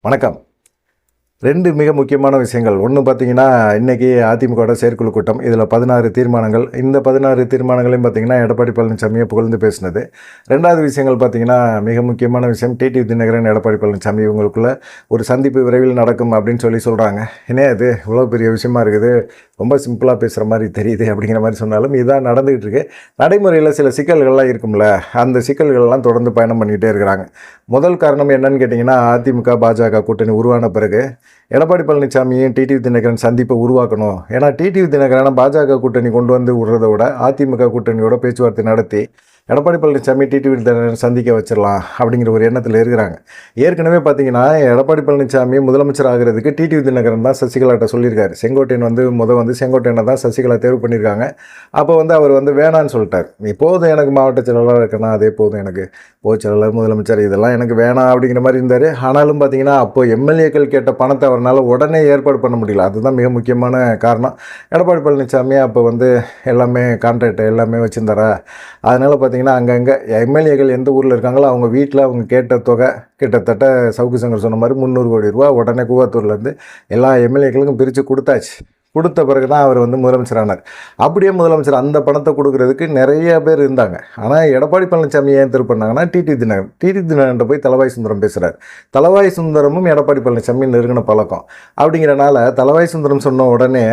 வணக்கம். 2 மிக முக்கியமான விஷயங்கள். ஒன்று பார்த்தீங்கன்னா, இன்றைக்கி அதிமுகவோட செயற்குழு கூட்டம். இதில் 16 தீர்மானங்கள். இந்த 16 தீர்மானங்களையும் பார்த்தீங்கன்னா, எடப்பாடி பழனிசாமியை புகழ்ந்து பேசினது. 2வது விஷயங்கள் பார்த்தீங்கன்னா, மிக முக்கியமான விஷயம் டிடிவி தினகரன், எடப்பாடி பழனிசாமி இவங்களுக்குள்ள ஒரு சந்திப்பு விரைவில் நடக்கும் அப்படின்னு சொல்கிறாங்க. என்ன அது இவ்வளோ பெரிய விஷயமா இருக்குது, ரொம்ப சிம்பிளாக பேசுகிற மாதிரி தெரியுது அப்படிங்கிற மாதிரி சொன்னாலும் இதுதான் நடந்துகிட்டு இருக்கு. நடைமுறையில் சில சிக்கல்கள்லாம் இருக்கும்ல, அந்த சிக்கல்கள்லாம் தொடர்ந்து பயணம் பண்ணிகிட்டே இருக்கிறாங்க. முதல் காரணம் என்னன்னு கேட்டிங்கன்னா, அதிமுக பாஜக கூட்டணி உருவான பிறகு எடப்பாடி பழனிசாமியும் டிடிவி தினகரன் சந்திப்பை உருவாக்கணும். ஏன்னா டிடிவி தினகரனை பாஜக கூட்டணி கொண்டு வந்து விடுறத விட அதிமுக கூட்டணியோட பேச்சுவார்த்தை நடத்தி எடப்பாடி பழனிசாமி டிடிவி தினகரன் சந்திக்க வச்சிடலாம் அப்படிங்கிற ஒரு எண்ணத்தில் இருக்கிறாங்க. ஏற்கனவே பார்த்தீங்கன்னா, எடப்பாடி பழனிசாமி முதலமைச்சர் ஆகிறதுக்கு டிடிவி தினகரன் தான் சசிகலாட்ட சொல்லியிருக்காரு. செங்கோட்டையன் வந்து செங்கோட்டையனை தான் சசிகலா தேர்வு பண்ணியிருக்காங்க. அப்போ அவர் வேணான்னு சொல்லிட்டார். இப்போதும் எனக்கு மாவட்ட செயலாளர் இருக்கணும், அதே போதும் எனக்கு பொதுச் செயலாளர், முதலமைச்சர் இதெல்லாம் எனக்கு வேணாம் அப்படிங்கிற மாதிரி இருந்தார். ஆனாலும் பார்த்தீங்கன்னா, அப்போ எம்எல்ஏக்கள் கேட்ட பணத்தை அவரால் உடனே ஏற்பாடு பண்ண முடியல. அதுதான் மிக முக்கியமான காரணம். எடப்பாடி பழனிசாமி அப்போ எல்லாமே கான்ட்ராக்ட் எல்லாமே வச்சுருந்தாரா. அதனால் பார்த்தீங்கன்னா, அங்கங்கே எம்எல்ஏக்கள் எந்த ஊரில் இருக்காங்களோ அவங்க வீட்டில் அவங்க கேட்ட தொகை கிட்டத்தட்ட சவுக்கு சங்கர் சொன்ன மாதிரி 300 கோடி ரூபா உடனே கூவாத்தூர்லேருந்து எல்லா எம்எல்ஏக்களுக்கும் பிரித்து கொடுத்தாச்சு. கொடுத்த பிறகு தான் அவர் முதலமைச்சர் ஆனார். அப்படியே முதலமைச்சர் அந்த பணத்தை கொடுக்குறதுக்கு நிறைய பேர் இருந்தாங்க. ஆனால் எடப்பாடி பழனிசாமி ஏன் திருப்பினாங்கன்னா, டிடிவி தினகரன் போய் தளவாய் சுந்தரம் பேசுகிறார். தளவாய் சுந்தரமும் எடப்பாடி பழனிசாமி நெருங்கின பழக்கம். அப்படிங்கிறனால தளவாய் சுந்தரம் சொன்ன உடனே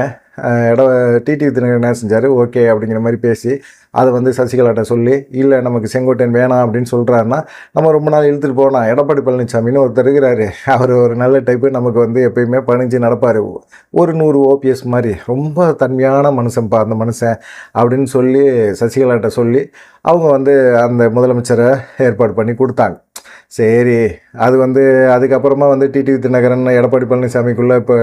டிடிவி தினகரன் என்ன செஞ்சார், ஓகே அப்படிங்கிற மாதிரி பேசி அதை சசிகலாட்ட சொல்லி, இல்லை நமக்கு செங்கோட்டையன் வேணாம் அப்படின்னு சொல்கிறாருன்னா நம்ம ரொம்ப நாள் இழுத்துட்டு போனோம். எடப்பாடி பழனிசாமின்னு ஒருத்தர் இருக்கிறாரு, அவர் ஒரு நல்ல டைப்பு, நமக்கு எப்பயுமே பணிஞ்சு நடப்பார், ஒரு 100 ஓபிஎஸ் மாதிரி ரொம்ப தன்மையான மனுஷன்ப்பா அந்த மனுஷன் அப்படின்னு சொல்லி சசிகலாட்ட சொல்லி அவங்க அந்த முதலமைச்சரை ஏற்பாடு பண்ணி கொடுத்தாங்க. சரி, அது அதுக்கப்புறமா டிடிவி தினகரன் எடப்பாடி பழனிசாமிக்குள்ளே இப்போ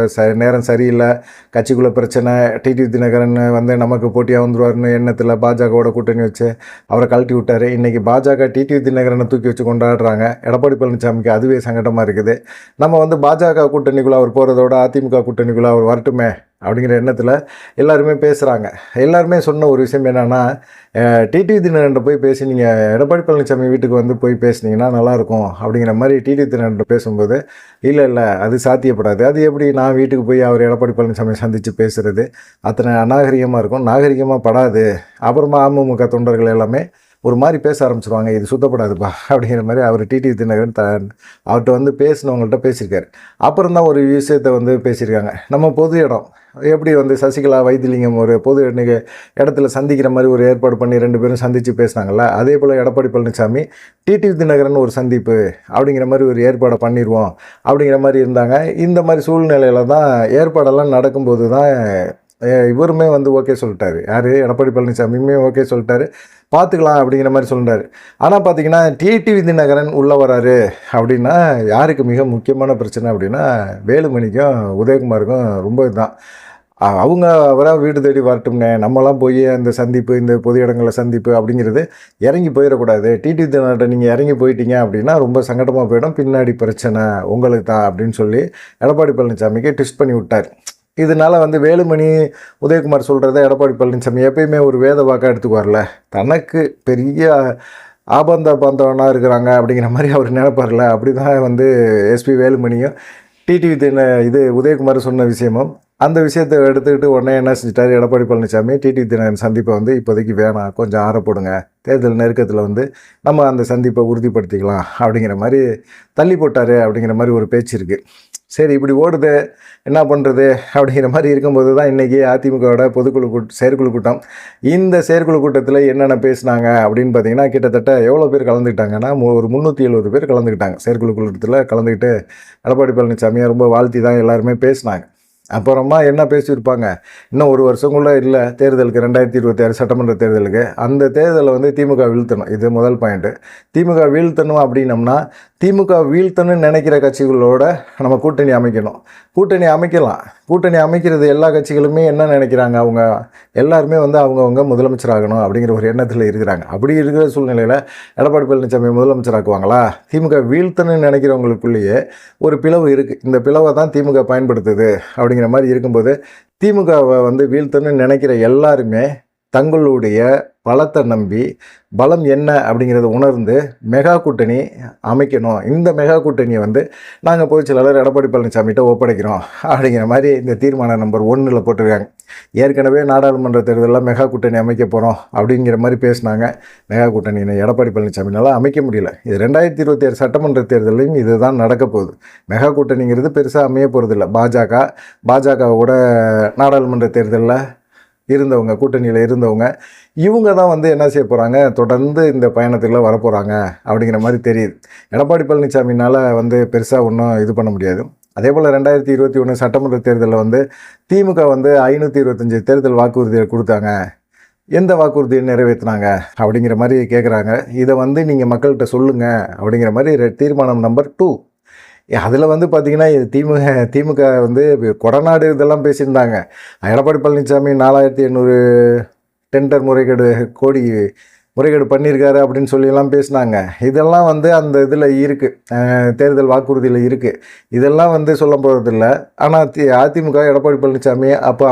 நேரம் சரியில்லை, கட்சிக்குள்ளே பிரச்சனை, டிடிவி தினகரன் நமக்கு போட்டியாக வந்துடுவார்னு எண்ணத்தில் பாஜகவோட கூட்டணி வச்சு அவரை கழட்டி விட்டார். இன்றைக்கி பாஜக டிடிவி தினகரனை தூக்கி வச்சு கொண்டாடுறாங்க. எடப்பாடி பழனிசாமிக்கு அதுவே சங்கடமாக இருக்குது. நம்ம பாஜக கூட்டணிக்குள்ளே அவர் போகிறதோட அதிமுக கூட்டணிக்குள்ளே அவர் வரட்டுமே அப்படிங்கிற எண்ணத்தில் எல்லாருமே பேசுகிறாங்க. எல்லாருமே சொன்ன ஒரு விஷயம் என்னென்னா, டிடிவி தினகரன் போய் பேசி நீங்கள் எடப்பாடி பழனிசாமி வீட்டுக்கு போய் பேசுனீங்கன்னா நல்லாயிருக்கும் அப்படிங்கிற மாதிரி டிடிவி தினகரன் பேசும்போது, இல்லை அது சாத்தியப்படாது, அது எப்படி நான் வீட்டுக்கு போய் அவர் எடப்பாடி பழனிசாமி சந்தித்து பேசுகிறது, அத்தனை அநாகரிகமாக இருக்கும், நாகரிகமாக படாது. அப்புறமா அமமுக தொண்டர்கள் எல்லாமே ஒரு மாதிரி பேச ஆரம்பிச்சிருவாங்க, இது சுத்தப்படாதுப்பா அப்படிங்கிற மாதிரி அவர் டிடிவி தினகரன் அவர்கிட்ட பேசினவங்கள்ட்ட பேசியிருக்காரு. அப்புறம் தான் ஒரு விஷயத்தை பேசியிருக்காங்க. நம்ம பொது இடம் எப்படி சசிகலா வைத்திலிங்கம் ஒரு பொது இடத்துல சந்திக்கிற மாதிரி ஒரு ஏற்பாடு பண்ணி 2 பேரும் சந்தித்து பேசினாங்கல்ல, அதே போல் எடப்பாடி பழனிசாமி டிடிவி தினகரன் ஒரு சந்திப்பு அப்படிங்கிற மாதிரி ஒரு ஏற்பாடை பண்ணிடுவோம் அப்படிங்கிற மாதிரி இருந்தாங்க. இந்த மாதிரி சூழ்நிலையில் தான் ஏற்பாடெல்லாம் நடக்கும்போது தான் இவருமே ஓகே சொல்லிட்டாரு. யார், எடப்பாடி பழனிசாமியுமே ஓகே சொல்லிட்டாரு, பார்த்துக்கலாம் அப்படிங்கிற மாதிரி சொல்லிட்டாரு. ஆனால் பார்த்தீங்கன்னா, டிடிவி தினகரன் உள்ளே வராரு அப்படின்னா யாருக்கு மிக முக்கியமான பிரச்சனை அப்படின்னா, வேலுமணிக்கும் உதயகுமாருக்கும் ரொம்ப இதுதான். அவங்க அவராக வீடு தேடி வரட்டும்னே, நம்மலாம் போய் அந்த சந்திப்பு, இந்த பொது இடங்களில் சந்திப்பு அப்படிங்கிறது இறங்கி போயிடக்கூடாது. டிடிவி தினகரன் நீங்கள் இறங்கி போயிட்டீங்க அப்படின்னா ரொம்ப சங்கடமாக போயிடும், பின்னாடி பிரச்சனை உங்களுக்கு தான் அப்படின்னு சொல்லி எடப்பாடி பழனிசாமிக்கு ட்விஸ்ட் பண்ணி விட்டார். இதனால் வேலுமணி உதயகுமார் சொல்கிறத எடப்பாடி பழனிசாமி எப்பயுமே ஒரு வேத வாக்காக எடுத்துக்குவார்ல, தனக்கு பெரிய பாந்தவனாக இருக்கிறாங்க அப்படிங்கிற மாதிரி அவர் நினைப்பார்ல. அப்படி தான் எஸ்பி வேலுமணியும் டிடிவி உதயகுமார் சொன்ன விஷயமும் அந்த விஷயத்தை எடுத்துக்கிட்டு உடனே என்ன செஞ்சிட்டார் எடப்பாடி பழனிசாமி, டிடிவி தினகரன் சந்திப்பை இப்போதைக்கு வேணாம், கொஞ்சம் ஆறப்போடுங்க, தேர்தல் நெருக்கத்தில் நம்ம அந்த சந்திப்பை உறுதிப்படுத்திக்கலாம் அப்படிங்கிற மாதிரி தள்ளி போட்டார் அப்படிங்கிற மாதிரி ஒரு பேச்சு இருக்குது. சரி, இப்படி ஓடுது, என்ன பண்ணுறது அப்படிங்கிற மாதிரி இருக்கும்போது தான் இன்றைக்கி அதிமுகவோட செயற்குழு கூட்டம். இந்த செயற்குழு கூட்டத்தில் என்னென்ன பேசினாங்க அப்படின்னு பார்த்தீங்கன்னா, கிட்டத்தட்ட எவ்வளோ பேர் கலந்துக்கிட்டாங்கன்னா, ஒரு 370 பேர் கலந்துக்கிட்டாங்க. செயற்குழு கூட்டத்தில் கலந்துக்கிட்டு எடப்பாடி பழனிசாமியை ரொம்ப வாழ்த்தி தான் எல்லாருமே பேசினாங்க. அப்புறமா என்ன பேசியிருப்பாங்க, இன்னும் ஒரு வருஷங்குள்ளே இல்லை தேர்தலுக்கு, 2026 சட்டமன்ற தேர்தலுக்கு, அந்த தேர்தலை திமுக வீழ்த்தணும். இது முதல் பாயிண்ட்டு. திமுக வீழ்த்தணும் அப்படின்னம்னா, திமுக வீழ்த்தணும்னு நினைக்கிற கட்சிகளோட நம்ம கூட்டணி அமைக்கணும். கூட்டணி அமைக்கலாம். கூட்டணி அமைக்கிறது எல்லா கட்சிகளுமே என்ன நினைக்கிறாங்க, அவங்க எல்லாருமே அவங்கவுங்க முதலமைச்சர் ஆகணும் அப்படிங்கிற ஒரு எண்ணத்தில் இருக்கிறாங்க. அப்படி இருக்கிற சூழ்நிலையில் எடப்பாடி பழனிசாமி முதலமைச்சர் ஆக்குவாங்களா? திமுக வீழ்த்தணும்னு நினைக்கிறவங்களுக்குள்ளேயே ஒரு பிளவு இருக்குது. இந்த பிளவை தான் திமுக பயன்படுத்துது அப்படிங்கிற மாதிரி இருக்கும்போது, திமுகவை வீழ்த்தணும்னு நினைக்கிற எல்லாருமே தங்களுடைய பலத்தை நம்பி பலம் என்ன அப்படிங்கிறத உணர்ந்து மெகா கூட்டணி அமைக்கணும். இந்த மெகா கூட்டணியை வந்து நாங்கள் பொதுச் செயலாளர் எடப்பாடி பழனிசாமிகிட்ட ஒப்படைக்கிறோம் அப்படிங்கிற மாதிரி இந்த தீர்மானம் நம்பர் 1 போட்டிருக்காங்க. ஏற்கனவே நாடாளுமன்ற தேர்தலில் மெகா கூட்டணி அமைக்க போகிறோம் அப்படிங்கிற மாதிரி பேசினாங்க. மெகா கூட்டணி எடப்பாடி பழனிசாமினால அமைக்க முடியல. இது 2026 சட்டமன்ற தேர்தலையும் இதுதான் நடக்க போகுது. மெகா கூட்டணிங்கிறது பெருசாக அமைய போகிறதில்ல. பாஜகவோட நாடாளுமன்ற தேர்தலில் இருந்தவங்க, கூட்டணியில் இருந்தவங்க இவங்க தான் வந்து என்ன செய்ய போகிறாங்க, தொடர்ந்து இந்த பயணத்தில் வரப்போகிறாங்க அப்படிங்கிற மாதிரி தெரியுது. எடப்பாடி பழனிசாமினால் வந்து பெருசாக ஒன்றும் இது பண்ண முடியாது. அதே போல் 2021 சட்டமன்ற தேர்தலில் வந்து திமுக வந்து 525 தேர்தல் வாக்குறுதியை கொடுத்தாங்க. எந்த வாக்குறுதியை நிறைவேற்றினாங்க அப்படிங்கிற மாதிரி கேட்குறாங்க. இதை வந்து நீங்கள் மக்கள்கிட்ட சொல்லுங்கள் அப்படிங்கிற மாதிரி தீர்மானம் நம்பர் 2. அதில் வந்து பார்த்திங்கன்னா திமுக வந்து கொடநாடு இதெல்லாம் பேசியிருந்தாங்க. எடப்பாடி பழனிசாமி 4800 டெண்டர் கோடி முறைகேடு பண்ணியிருக்காரு அப்படின்னு சொல்லியெல்லாம் பேசினாங்க. இதெல்லாம் வந்து அந்த இதில் இருக்குது, தேர்தல் வாக்குறுதியில் இருக்குது. இதெல்லாம் வந்து சொல்ல போகிறதில்ல. ஆனால் அதிமுக எடப்பாடி பழனிசாமி அப்போ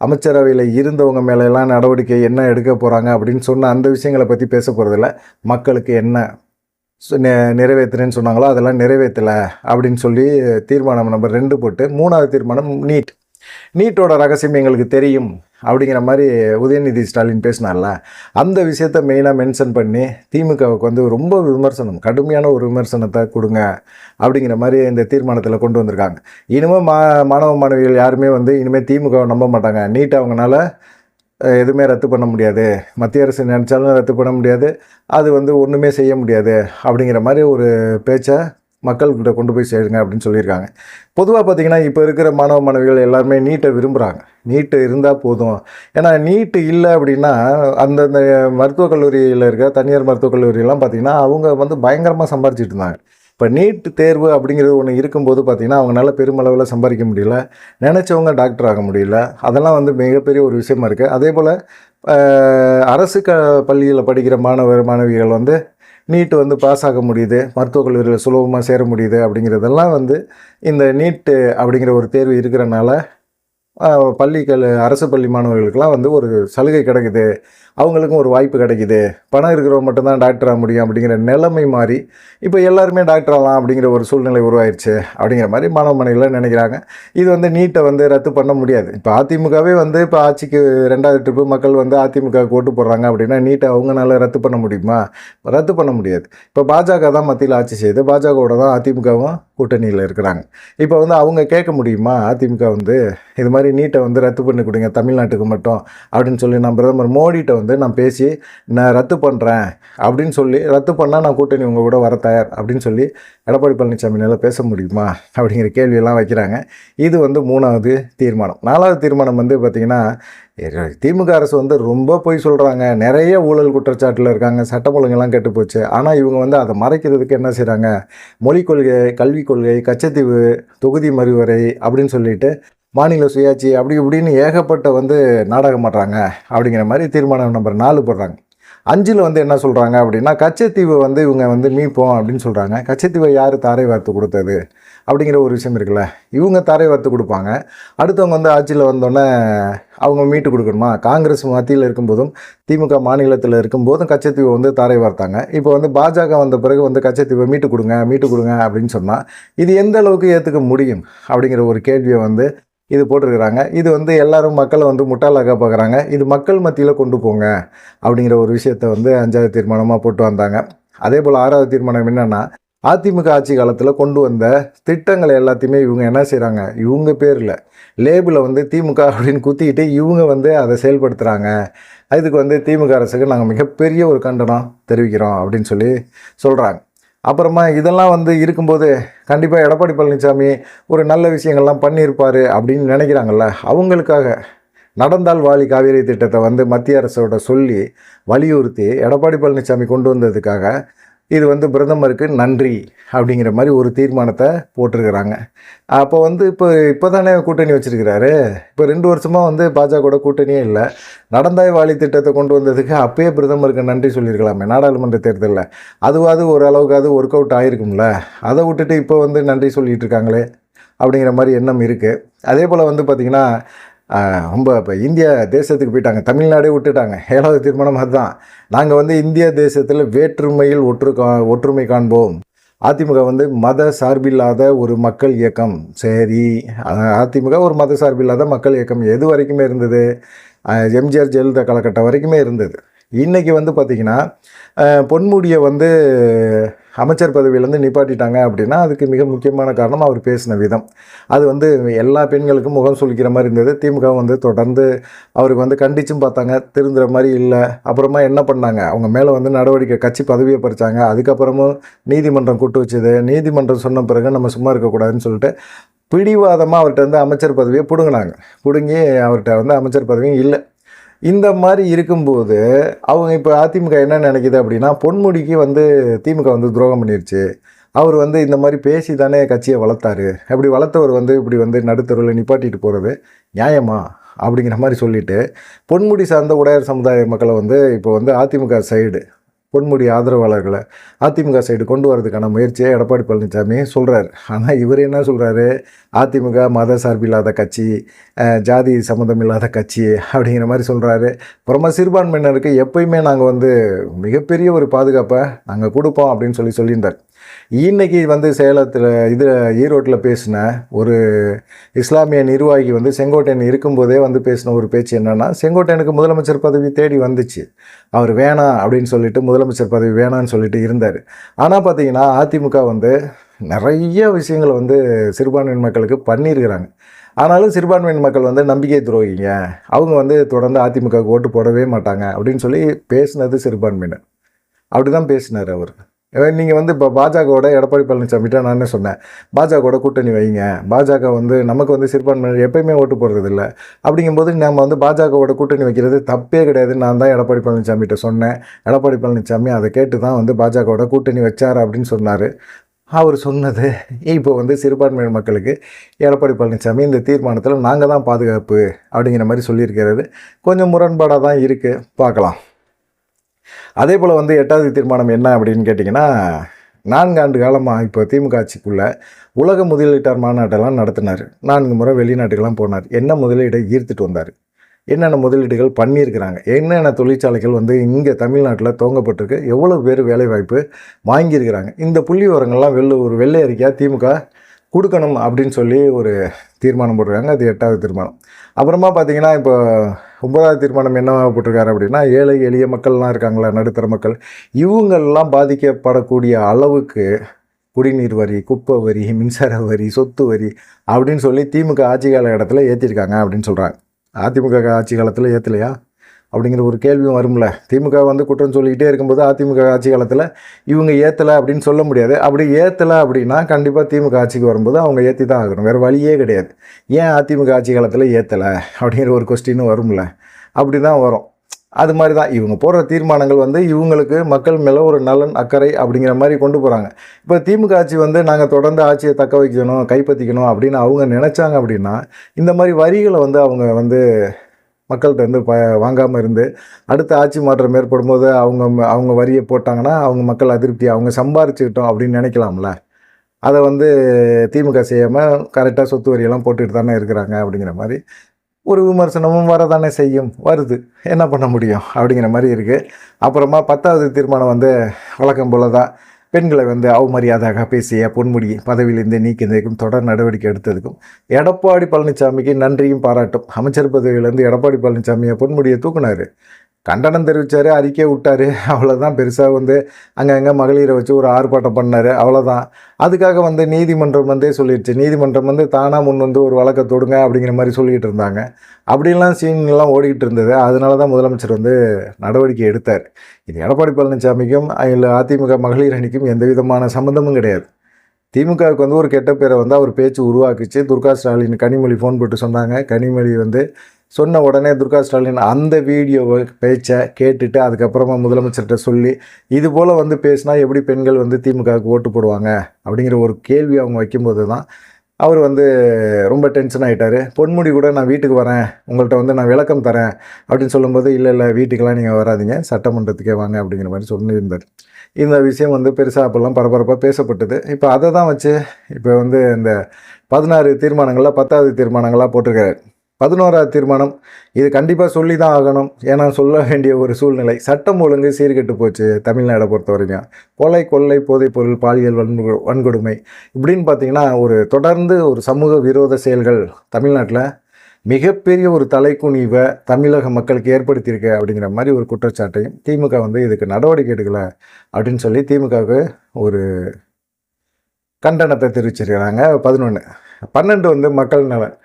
அமைச்சரவையில் இருந்தவங்க மேலெல்லாம் நடவடிக்கை என்ன எடுக்க போகிறாங்க அப்படின்னு சொன்ன அந்த விஷயங்களை பற்றி பேச போகிறதில்ல. மக்களுக்கு என்ன நிறைவேற்றுறேன்னு சொன்னாங்களோ அதெல்லாம் நிறைவேற்றலை அப்படின்னு சொல்லி தீர்மானம் நம்பர் 2 போட்டு 3வது தீர்மானம் நீட்டோட ரகசியம் எங்களுக்கு தெரியும் அப்படிங்கிற மாதிரி உதயநிதி ஸ்டாலின் பேசினார்ல, அந்த விஷயத்தை மெயினாக மென்ஷன் பண்ணி திமுகவுக்கு வந்து ரொம்ப கடுமையான ஒரு விமர்சனத்தை கொடுங்க அப்படிங்கிற மாதிரி இந்த தீர்மானத்தில் கொண்டு வந்திருக்காங்க. இனிமேல் மாணவ மாணவிகள் யாருமே வந்து இனிமேல் திமுகவை நம்ப மாட்டாங்க. நீட்டை அவங்களால எதுவுமே ரத்து பண்ண முடியாது, மத்திய அரசு நினச்சாலும் ரத்து பண்ண முடியாது, அது வந்து ஒன்றுமே செய்ய முடியாது அப்படிங்கிற மாதிரி ஒரு பேச்சை மக்கள்கிட்ட கொண்டு போய் சேருங்க அப்படின்னு சொல்லியிருக்காங்க. பொதுவாக பார்த்திங்கன்னா இப்போ இருக்கிற மாணவ மாணவிகள் எல்லாருமே நீட்டை விரும்புகிறாங்க. நீட்டு இருந்தால் போதும். ஏன்னா நீட்டு இல்லை அப்படின்னா அந்தந்த மருத்துவக் கல்லூரியில் இருக்க தனியார் மருத்துவக் கல்லூரியெல்லாம் பார்த்திங்கன்னா அவங்க வந்து பயங்கரமாக சம்பாரிச்சிட்டு இருந்தாங்க. இப்போ நீட் தேர்வு அப்படிங்கிறது ஒன்று இருக்கும்போது பார்த்திங்கன்னா அவங்களால பெருமளவில் சம்பாதிக்க முடியல, நினச்சவங்க டாக்டர் ஆக முடியல. அதெல்லாம் வந்து மிகப்பெரிய ஒரு விஷயமா இருக்குது. அதே போல் அரசு பள்ளியில் படிக்கிற மாணவிகள் வந்து நீட்டு வந்து பாஸ் ஆக முடியுது, மருத்துவக் கல்லூரியில் சுலபமாக சேர முடியுது. அப்படிங்கிறதெல்லாம் வந்து இந்த நீட்டு அப்படிங்கிற ஒரு தேர்வு இருக்கிறனால அரசு பள்ளி மாணவர்களுக்கெல்லாம் வந்து ஒரு சலுகை கிடைக்குது, அவங்களுக்கும் ஒரு வாய்ப்பு கிடைக்குது. பணம் இருக்கிறவங்க மட்டும்தான் டாக்டர் ஆக முடியும் அப்படிங்கிற நிலைமை மாறி இப்போ எல்லாருமே டாக்டர் ஆகலாம் அப்படிங்கிற ஒரு சூழ்நிலை உருவாயிருச்சு அப்படிங்கிற மாதிரி மாணவ மாணவிகள் நினைக்கிறாங்க. இது வந்து நீட்டை வந்து ரத்து பண்ண முடியாது. இப்போ அதிமுகவே வந்து இப்போ ஆட்சிக்கு 2வது ட்ரிப்பு மக்கள் வந்து அதிமுகவுக்கு ஓட்டு போடுறாங்க அப்படின்னா நீட்டை அவங்களால ரத்து பண்ண முடியுமா? ரத்து பண்ண முடியாது. இப்போ பாஜக தான் மத்தியில் ஆட்சி செய்யுது, பாஜகவோட தான் அதிமுகவும் கூட்டணியில் இருக்கிறாங்க. இப்போ வந்து அவங்க கேட்க முடியுமா அதிமுக வந்து இது மாதிரி நீட்டை வந்து ரத்து பண்ணி கொடுங்க தமிழ்நாட்டுக்கு மட்டும் அப்படின்னு சொல்லி நான் பிரதமர் மோடிகிட்ட வந்து நான் பேசி நான் ரத்து பண்ணுறேன் அப்படின்னு சொல்லி, ரத்து பண்ணால் நான் கூட்டணி உங்கள் கூட வர தயார் அப்படின்னு சொல்லி எடப்பாடி பழனிசாமினால பேச முடியுமா அப்படிங்கிற கேள்வியெல்லாம் வைக்கிறாங்க. இது வந்து 3வது தீர்மானம். 4வது தீர்மானம் வந்து பார்த்திங்கன்னா திமுக அரசு வந்து ரொம்ப பொய் சொல்கிறாங்க, நிறைய ஊழல் குற்றச்சாட்டில் இருக்காங்க, சட்டம் ஒழுங்கெல்லாம் கெட்டு போச்சு. ஆனால் இவங்க வந்து அதை மறைக்கிறதுக்கு என்ன செய்கிறாங்க, மொழிக் கொள்கை, கல்விக் கொள்கை, கச்சத்தீவு தொகுதி மறுவரை அப்படின்னு சொல்லிட்டு மாநில சுயாட்சி அப்படி இப்படின்னு ஏகப்பட்ட வந்து நாடகம் பண்ணுறாங்க அப்படிங்கிற மாதிரி தீர்மானம் நம்பர் 4 போடுறாங்க. 5 வந்து என்ன சொல்கிறாங்க அப்படின்னா கச்சத்தீவை வந்து இவங்க வந்து மீட்போம் அப்படின்னு சொல்கிறாங்க. கச்சத்தீவை யார் தாரை வார்த்து கொடுத்தது அப்படிங்கிற ஒரு விஷயம் இருக்குல்ல, இவங்க தாரை வார்த்து கொடுப்பாங்க. அடுத்தவங்க வந்து ஆட்சியில் வந்தோடனே அவங்க மீட்டு கொடுக்கணுமா? காங்கிரஸ் மத்தியில் இருக்கும்போதும் திமுக மாநிலத்தில் இருக்கும்போதும் கச்சத்தீவை வந்து தாரை வார்த்தாங்க. இப்போ வந்து பாஜக வந்த பிறகு வந்து கச்சத்தீவை மீட்டு கொடுங்க அப்படின்னு சொன்னால் இது எந்த அளவுக்கு ஏற்றுக்க முடியும் அப்படிங்கிற ஒரு கேள்வியை வந்து இது போட்டிருக்கிறாங்க. இது வந்து எல்லாரும் மக்களை வந்து முட்டாளாக பார்க்குறாங்க. இது மக்கள் மத்தியில் கொண்டு போங்க அப்படிங்கிற ஒரு விஷயத்தை வந்து 5வது தீர்மானமாக போட்டு வந்தாங்க. அதே போல் 6வது தீர்மானம் என்னென்னா அதிமுக ஆட்சி காலத்தில் கொண்டு வந்த திட்டங்களை எல்லாத்தையுமே இவங்க என்ன செய்கிறாங்க, இவங்க பேரில் லேபிளை வந்து திமுக அப்படின்னு குத்திக்கிட்டு இவங்க வந்து அதை செயல்படுத்துகிறாங்க. இதுக்கு வந்து திமுக அரசுக்கு நாங்கள் மிகப்பெரிய ஒரு கண்டனம் தெரிவிக்கிறோம் அப்படின்னு சொல்லி சொல்கிறாங்க. அப்புறமா இதெல்லாம் வந்து இருக்கும்போது கண்டிப்பாக எடப்பாடி பழனிசாமி ஒரு நல்ல விஷயங்கள்லாம் பண்ணியிருப்பார் அப்படின்னு நினைக்கிறாங்கல்ல, அவங்களுக்காக நடந்தால் வாலி காவேரி திட்டத்தை வந்து மத்திய அரசோட சொல்லி வலியுறுத்தி எடப்பாடி பழனிசாமி கொண்டு வந்ததுக்காக இது வந்து பிரதமருக்கு நன்றி அப்படிங்கிற மாதிரி ஒரு தீர்மானத்தை போட்டிருக்கிறாங்க. அப்போ வந்து இப்போ தானே கூட்டணி வச்சுருக்கிறாரு. இப்போ 2 வருஷமாக வந்து பாஜகவோட கூட்டணியே இல்லை. நடந்தாய் வாலி திட்டத்தை கொண்டு வந்ததுக்கு அப்பயே பிரதமருக்கு நன்றி சொல்லியிருக்கலாமே நாடாளுமன்ற தேர்தலில். அதுவாது ஓரளவுக்காவது ஒர்க் அவுட் ஆகிருக்கும்ல. அதை விட்டுட்டு இப்போ வந்து நன்றி சொல்லிகிட்டு இருக்காங்களே அப்படிங்கிற மாதிரி எண்ணம் இருக்குது. அதே போல் வந்து பார்த்திங்கன்னா ரொம்ப இப்போ இந்தியா தேசத்துக்கு போயிட்டாங்க, தமிழ்நாடே விட்டுட்டாங்க. 7வது தீர்மானம் அதுதான். நாங்கள் வந்து இந்திய தேசத்தில் வேற்றுமையில் ஒற்றுமை காண்போம். அதிமுக வந்து மத சார்பில்லாத ஒரு மக்கள் இயக்கம். சரி, அதிமுக ஒரு மத சார்பில்லாத மக்கள் இயக்கம் எது வரைக்குமே இருந்தது? எம்ஜிஆர் ஜெயலலிதா காலகட்டம் வரைக்குமே இருந்தது. இன்றைக்கி வந்து பார்த்திங்கன்னா பொன்முடியை வந்து அமைச்சர் பதவியிலேருந்து நிப்பாட்டிட்டாங்க அப்படின்னா அதுக்கு மிக முக்கியமான காரணம் அவர் பேசின விதம். அது வந்து எல்லா பெண்களுக்கும் முகம் சுளிக்கிற மாதிரி இருந்தது. திமுக வந்து தொடர்ந்து அவருக்கு வந்து கண்டிச்சும் பார்த்தாங்க, திருந்துற மாதிரி இல்லை. அப்புறமா என்ன பண்ணாங்க, அவங்க மேலே வந்து நடவடிக்கை, கட்சி பதவியை பறித்தாங்க. அதுக்கப்புறமும் நீதிமன்றம் கூட்டு வச்சுது. நீதிமன்றம் சொன்ன பிறகு நம்ம சும்மா இருக்கக்கூடாதுன்னு சொல்லிட்டு பிடிவாதமாக அவர்கிட்ட வந்து அமைச்சர் பதவியை பிடுங்கினாங்க. பிடுங்கி அவர்கிட்ட வந்து அமைச்சர் பதவியும் இல்லை. இந்த மாதிரி இருக்கும்போது அவங்க இப்போ அதிமுக என்ன நினைக்கிது அப்படின்னா, பொன்முடிக்கு வந்து திமுக வந்து துரோகம் பண்ணிருச்சு. அவர் வந்து இந்த மாதிரி பேசி தானே கட்சியை வளர்த்தாரு. அப்படி வளர்த்தவர் வந்து இப்படி வந்து நடுத்தருவில் நிப்பாட்டிட்டு போகிறது நியாயமா அப்படிங்கிற மாதிரி சொல்லிவிட்டு, பொன்முடி சார்ந்த உடையார் சமுதாய மக்களை வந்து இப்போ வந்து அதிமுக சைடு, பொன்முடி ஆதரவாளர்களை அதிமுக சைடு கொண்டு வரதுக்கான முயற்சியை எடப்பாடி பழனிசாமி சொல்கிறார். ஆனால் இவர் என்ன சொல்கிறாரு, அதிமுக மத சார்பில்லாத கட்சி, ஜாதி சம்மந்தம் இல்லாத கட்சி அப்படிங்கிற மாதிரி சொல்கிறாரு. அப்புறமா சிறுபான்மையினருக்கு எப்பயுமே நாங்கள் வந்து மிகப்பெரிய ஒரு பாதுகாப்பை நாங்கள் கொடுப்போம் அப்படின்னு சொல்லியிருந்தார். இன்றைக்கி வந்து சேலத்தில் ஈரோட்டில் பேசின ஒரு இஸ்லாமிய நிர்வாகி வந்து செங்கோட்டையன் இருக்கும்போதே வந்து பேசின ஒரு பேச்சு என்னென்னா, செங்கோட்டையனுக்கு முதலமைச்சர் பதவி தேடி வந்துச்சு, அவர் வேணாம் அப்படின்னு சொல்லிட்டு முதலமைச்சர் பதவி வேணான்னு சொல்லிட்டு இருந்தார். ஆனால் பார்த்தீங்கன்னா அதிமுக வந்து நிறைய விஷயங்களை வந்து சிறுபான்மையின் மக்களுக்கு பண்ணியிருக்கிறாங்க. ஆனாலும் சிறுபான்மையின் மக்கள் வந்து நம்பிக்கை துரோகிங்க, அவங்க வந்து தொடர்ந்து அதிமுகவுக்கு ஓட்டு போடவே மாட்டாங்க அப்படின்னு சொல்லி பேசினது சிறுபான்மையினர். அப்படி தான் பேசினார் அவர். நீங்கள் வந்து இப்போ பாஜகவோட எடப்பாடி பழனிசாமிகிட்ட நான் என்ன சொன்னேன், பாஜகவோட கூட்டணி வைங்க, பாஜக வந்து நமக்கு வந்து சிறுபான்மையினர் எப்பயுமே ஓட்டு போடுறதில்ல, அப்படிங்கும்போது நம்ம வந்து பாஜகவோட கூட்டணி வைக்கிறது தப்பே கிடையாதுன்னு நான் தான் எடப்பாடி பழனிசாமிகிட்ட சொன்னேன். எடப்பாடி பழனிசாமி அதை கேட்டு தான் வந்து பாஜகவோட கூட்டணி வச்சார் அப்படின்னு சொன்னார். அவர் சொன்னது இப்போ வந்து சிறுபான்மையினர் மக்களுக்கு எடப்பாடி பழனிசாமி இந்த தீர்மானத்தில் நாங்கள் தான் பாதுகாப்பு அப்படிங்கிற மாதிரி சொல்லியிருக்கிறது. கொஞ்சம் முரண்பாடாக தான் இருக்குது, பார்க்கலாம். அதே போல் வந்து 8வது தீர்மானம் என்ன அப்படின்னு கேட்டிங்கன்னா, 4 ஆண்டு காலமாக இப்போ திமுக ஆட்சிக்குள்ளே உலக முதலீட்டார் மாநாட்டெல்லாம் நடத்தினார். 4 முறை வெளிநாட்டுக்கெல்லாம் போனார். என்ன முதலீடை ஈர்த்துட்டு வந்தார், என்னென்ன முதலீடுகள் பண்ணியிருக்கிறாங்க, என்னென்ன தொழிற்சாலைகள் வந்து இங்கே தமிழ்நாட்டில் துவங்கப்பட்டிருக்கு, எவ்வளோ பேர் வேலைவாய்ப்பு வாங்கியிருக்கிறாங்க, இந்த புள்ளி விவரங்கள்லாம் ஒரு வெள்ளை அறிக்கையாக திமுக கொடுக்கணும் அப்படின்னு சொல்லி ஒரு தீர்மானம் போட்டிருக்காங்க. அது 8வது தீர்மானம். அப்புறமா பார்த்திங்கன்னா இப்போ 9வது தீர்மானம் என்ன போட்டிருக்காரு அப்படின்னா, ஏழை எளிய மக்கள்லாம் இருக்காங்களா, நடுத்தர மக்கள், இவங்கள்லாம் பாதிக்கப்படக்கூடிய அளவுக்கு குடிநீர் வரி, குப்பை வரி, மின்சார வரி, சொத்து வரி அப்படின்னு சொல்லி திமுக ஆட்சி கால இடத்துல ஏற்றிருக்காங்க அப்படின்னு சொல்கிறாங்க. அதிமுக ஆட்சி காலத்தில் ஏற்றலையா அப்படிங்கிற ஒரு கேள்வியும் வரும்ல. திமுக வந்து குற்றம் சொல்லிக்கிட்டே இருக்கும்போது அதிமுக ஆட்சி காலத்தில் இவங்க ஏற்றலை அப்படின்னு சொல்ல முடியாது. அப்படி ஏற்றலை அப்படின்னா கண்டிப்பாக திமுக ஆட்சிக்கு வரும்போது அவங்க ஏற்றி தான் ஆகணும், வேறு வழியே கிடையாது. ஏன் அதிமுக ஆட்சி காலத்தில் ஏற்றலை அப்படிங்கிற ஒரு கொஸ்டினும் வரும்ல. அப்படி தான் வரும். அது மாதிரி தான் இவங்க போடுற தீர்மானங்கள் வந்து இவங்களுக்கு மக்கள் மேலே ஒரு நலன் அக்கறை அப்படிங்கிற மாதிரி கொண்டு போகிறாங்க. இப்போ திமுக ஆட்சி வந்து நாங்கள் தொடர்ந்து ஆட்சியை தக்க வைக்கணும், கைப்பற்றிக்கணும் அப்படின்னு அவங்க நினச்சாங்க அப்படின்னா, இந்த மாதிரி வரிகளை வந்து அவங்க வந்து மக்கள்கிட்ட வந்து வாங்காமல் இருந்து அடுத்த ஆட்சி மாற்றம் ஏற்படும் போது அவங்க வரியை போட்டாங்கன்னா அவங்க மக்கள் அதிருப்தி, அவங்க சம்பாரிச்சுக்கிட்டோம் அப்படின்னு நினைக்கலாம்ல. அதை வந்து திமுக செய்யாமல் கரெக்டாக சொத்து வரியெல்லாம் போட்டுட்டு தானே இருக்கிறாங்க அப்படிங்கிற மாதிரி ஒரு விமர்சனமும் வரதானே செய்யும், வருது, என்ன பண்ண முடியும் அப்படிங்கிற மாதிரி இருக்குது. அப்புறமா 10வது தீர்மானம் வந்து வழக்கம் போல தான் பெண்களை வந்து அவமரியாதையாக பேசிய பொன்முடி பதவியிலிருந்து நீக்கியதுக்கும் தொடர் நடவடிக்கை எடுத்ததுக்கும் எடப்பாடி பழனிசாமிக்கு நன்றியும் பாராட்டும். அமைச்சர் பதவியிலேருந்து எடப்பாடி பழனிசாமியை பொன்முடியை தூக்குனார், கண்டனம் தெரிவித்தார், அறிக்கை விட்டார், அவ்வளோதான். பெருசாக வந்து அங்கங்கே மகளிரை வச்சு ஒரு ஆர்ப்பாட்டம் பண்ணார், அவ்வளோதான். அதுக்காக வந்து நீதிமன்றம் வந்து சொல்லிடுச்சு, நீதிமன்றம் வந்து தானாக முன் வந்து ஒரு வழக்கை தொடுங்க அப்படிங்கிற மாதிரி சொல்லிகிட்டு இருந்தாங்க. அப்படின்லாம் சீன்லாம் ஓடிக்கிட்டு இருந்தது. அதனால தான் முதலமைச்சர் வந்து நடவடிக்கை எடுத்தார். இது எடப்பாடி பழனிசாமிக்கும் இல்லை அதிமுக மகளிர் அணிக்கும் எந்த விதமான சம்மந்தமும் கிடையாது. திமுகவுக்கு வந்து ஒரு கெட்ட பேரை வந்து அவர் பேச்சு உருவாக்கிச்சு. துர்கா ஸ்டாலின் கனிமொழி ஃபோன் போட்டு சொன்னாங்க. கனிமொழி வந்து சொன்ன உடனே துர்கா ஸ்டாலின் அந்த வீடியோவை பேச்சை கேட்டுட்டு அதுக்கப்புறமா முதலமைச்சர்கிட்ட சொல்லி இது போல் வந்து பேசினா எப்படி பெண்கள் வந்து திமுகவுக்கு ஓட்டு போடுவாங்க அப்படிங்கிற ஒரு கேள்வி அவங்க வைக்கும்போது தான் அவர் வந்து ரொம்ப டென்ஷன் ஆகிட்டார். பொன்முடி கூட நான் வீட்டுக்கு வரேன், உங்கள்கிட்ட வந்து நான் விளக்கம் தரேன் அப்படின்னு சொல்லும்போது இல்லை வீட்டுக்கெல்லாம் நீங்கள் வராதிங்க, சட்டமன்றத்துக்கே வாங்க அப்படிங்கிற மாதிரி சொல்லியிருந்தார். இந்த விஷயம் வந்து பெருசாக அப்போல்லாம் பரபரப்பாக பேசப்பட்டது. இப்போ அதை தான் வச்சு இப்போ வந்து இந்த 16 தீர்மானங்களில் 10வது தீர்மானங்களாக போட்டிருக்காரு. 11வது தீர்மானம், இது கண்டிப்பாக சொல்லி தான் ஆகணும். ஏன்னா சொல்ல வேண்டிய ஒரு சூழ்நிலை. சட்டம் ஒழுங்கு சீர்கெட்டு போச்சு தமிழ்நாடை பொறுத்த வரைக்கும். கொலை, கொள்ளை, போதைப்பொருள், பாலியல் வன்கொடுமை இப்படின்னு பார்த்தீங்கன்னா தொடர்ந்து ஒரு சமூக விரோத செயல்கள் தமிழ்நாட்டில் மிகப்பெரிய ஒரு தலைக்குனிவை தமிழக மக்களுக்கு ஏற்படுத்தியிருக்கு அப்படிங்கிற மாதிரி ஒரு குற்றச்சாட்டையும் திமுக இதுக்கு நடவடிக்கை எடுக்கலை அப்படின்னு சொல்லி திமுகவுக்கு ஒரு கண்டனத்தை தெரிவிச்சிருக்கிறாங்க. 11. 12 மக்கள் நலன்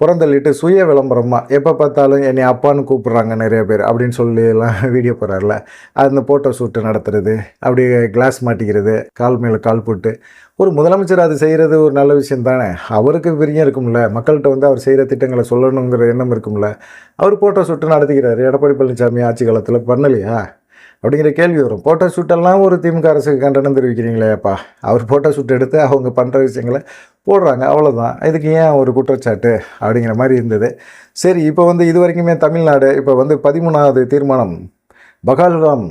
புறந்தள்ளிட்டு சுய விளம்பரமாக எப்போ பார்த்தாலும் என்னை அப்பான்னு கூப்பிட்றாங்க நிறைய பேர் அப்படின்னு சொல்லி எல்லாம் வீடியோ போடுறாருல, அந்த ஃபோட்டோ ஷூட்டு நடத்துறது, அப்படியே கிளாஸ் மாட்டிக்கிறது, கால் மேலே கால் போட்டு ஒரு முதலமைச்சர் அது செய்கிறது ஒரு நல்ல விஷயம் தானே. அவருக்கு பிரியம் இருக்கும்ல, மக்கள்கிட்ட அவர் செய்கிற திட்டங்களை சொல்லணுங்கிற எண்ணம் இருக்கும்ல. அவர் ஃபோட்டோ ஷூட்டு நடத்திக்கிறாரு. எடப்பாடி பழனிசாமி ஆட்சி காலத்தில் பண்ணலையா அப்படிங்கிற கேள்வி வரும். ஃபோட்டோ ஷூட்டெல்லாம் ஒரு திமுக அரசுக்கு கண்டனம் தெரிவிக்கிறீங்களேப்பா. அவர் ஃபோட்டோ ஷூட் எடுத்து அவங்க பண்ணுற விஷயங்களை போடுறாங்க, அவ்வளோதான். இதுக்கு ஏன் ஒரு குற்றச்சாட்டு அப்படிங்கிற மாதிரி இருந்தது. சரி, இப்போ இது வரைக்குமே தமிழ்நாடு இப்போ 13வது தீர்மானம் பகால்காம்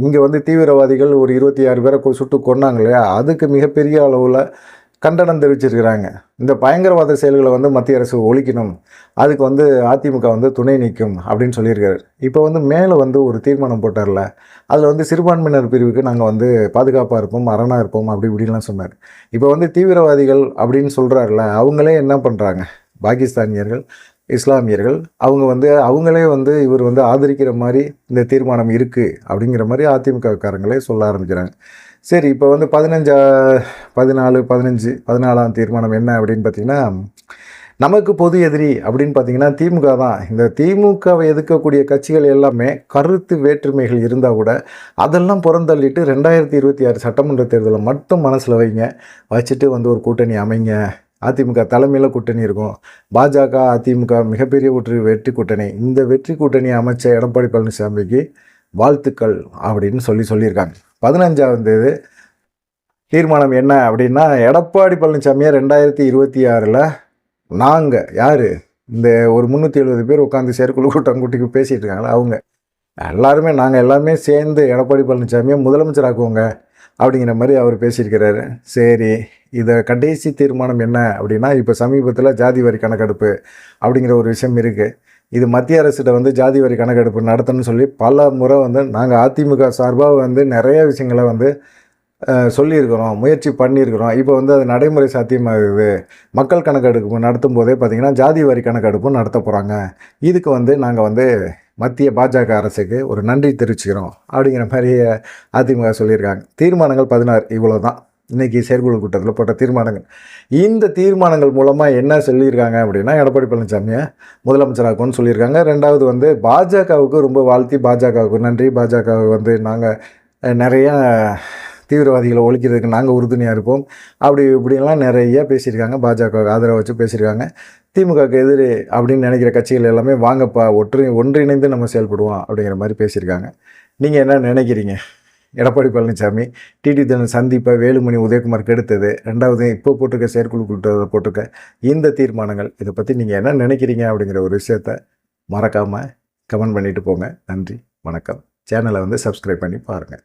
இங்கே தீவிரவாதிகள் ஒரு 26 பேரை சுட்டு கொன்னாங்க இல்லையா, அதுக்கு மிகப்பெரிய அளவில் கண்டனம் தெரிவிச்சிருக்கிறாங்க. இந்த பயங்கரவாத செயல்களை மத்திய அரசு ஒழிக்கணும், அதுக்கு அதிமுக துணை நிற்கும் அப்படின்னு சொல்லியிருக்காரு. இப்போ மேலே ஒரு தீர்மானம் போட்டார்ல, அதில் சிறுபான்மையினர் பிரிவுக்கு நாங்கள் பாதுகாப்பாக இருப்போம், அரணாக இருப்போம் அப்படி இப்படின்லாம் சொன்னார். இப்போ தீவிரவாதிகள் அப்படின்னு சொல்கிறாருல, அவங்களே என்ன பண்ணுறாங்க, பாகிஸ்தானியர்கள், இஸ்லாமியர்கள், அவங்க அவங்களே இவர் ஆதரிக்கிற மாதிரி இந்த தீர்மானம் இருக்குது அப்படிங்கிற மாதிரி அதிமுகக்காரங்களே சொல்ல ஆரம்பிக்கிறாங்க. சரி, இப்போ 15, 14, 15, 14ஆம் தீர்மானம் என்ன அப்படின்னு பார்த்தீங்கன்னா, நமக்கு பொது எதிரி அப்படின்னு பார்த்தீங்கன்னா திமுக தான். இந்த திமுகவை எதிர்க்கக்கூடிய கட்சிகள் எல்லாமே கருத்து வேற்றுமைகள் இருந்தால் கூட அதெல்லாம் புறந்தள்ளிட்டு 2026 சட்டமன்ற தேர்தலை மட்டும் மனசில் வைங்க, வச்சுட்டு ஒரு கூட்டணி அமைங்க. அதிமுக தலைமையில் கூட்டணி இருக்கும். பாஜக, அதிமுக மிகப்பெரிய ஒரு வெற்றி கூட்டணி. இந்த வெற்றி கூட்டணி அமைச்ச எடப்பாடி பழனிசாமிக்கு வாழ்த்துக்கள் அப்படின்னு சொல்லியிருக்காங்க. 15வது தீர்மானம் என்ன அப்படின்னா, எடப்பாடி பழனிசாமியை 2026 நாங்கள் யார், இந்த ஒரு 370 பேர் உட்காந்து செயற்குழு கூட்டம் கூட்டிக்கு பேசிகிட்டு இருக்காங்களா, அவங்க எல்லாருமே நாங்கள் எல்லாருமே சேர்ந்து எடப்பாடி பழனிசாமியை முதலமைச்சராக்குவோங்க அப்படிங்கிற மாதிரி அவர் பேசியிருக்கிறாரு. சரி, இதை கடைசி தீர்மானம் என்ன அப்படின்னா, இப்போ சமீபத்தில் ஜாதி வரி கணக்கெடுப்பு அப்படிங்கிற ஒரு விஷயம் இருக்குது. இது மத்திய அரசிட்ட ஜாதி வரி கணக்கெடுப்பு நடத்தணும்னு சொல்லி பல முறை நாங்கள் அதிமுக சார்பாக நிறைய விஷயங்களை சொல்லியிருக்கிறோம், முயற்சி பண்ணியிருக்கிறோம். இப்போ அது நடைமுறை சாத்தியமாகுது. மக்கள் கணக்கெடுப்பு நடத்தும் போதே பார்த்திங்கன்னா ஜாதி வரி கணக்கெடுப்பும் நடத்த போகிறாங்க. இதுக்கு நாங்கள் மத்திய பாஜக அரசுக்கு ஒரு நன்றி தெரிவிச்சுக்கிறோம் அப்படிங்கிற மாதிரி அதிமுக சொல்லியிருக்காங்க. தீர்மானங்கள் 16 இவ்வளோ தான் இன்றைக்கி செயற்குழு கூட்டத்தில் போட்ட தீர்மானங்கள். இந்த தீர்மானங்கள் மூலமாக என்ன சொல்லியிருக்காங்க அப்படின்னா, எடப்பாடி பழனிசாமியை முதலமைச்சராக்கும்னு சொல்லியிருக்காங்க. ரெண்டாவது பாஜகவுக்கு ரொம்ப வாழ்த்தி பாஜகவுக்கு நன்றி, பாஜக நாங்கள் நிறையா தீவிரவாதிகளை ஒழிக்கிறதுக்கு நாங்கள் உறுதுணையாக இருப்போம் அப்படி இப்படின்லாம் நிறைய பேசியிருக்காங்க. பாஜக ஆதரவை வச்சு பேசியிருக்காங்க. திமுகவுக்கு எதிரி அப்படின்னு நினைக்கிற கட்சிகள் எல்லாமே வாங்கப்பா ஒன்றிணைந்து நம்ம செயல்படுவோம் அப்படிங்கிற மாதிரி பேசியிருக்காங்க. நீங்கள் என்ன நினைக்கிறீங்க? எடப்பாடி பழனிசாமி டிடி தின சந்திப்பை வேலுமணி உதயகுமார் கெடுத்தது, ரெண்டாவது இப்போ போட்டிருக்க செயற்குழு கூட்டத்தில் போட்டிருக்க இந்த தீர்மானங்கள், இதை பற்றி நீங்கள் என்ன நினைக்கிறீங்க அப்படிங்கிற ஒரு விஷயத்தை மறக்காமல் கமெண்ட் பண்ணிவிட்டு போங்க. நன்றி, வணக்கம். சேனலை சப்ஸ்கிரைப் பண்ணி பாருங்கள்.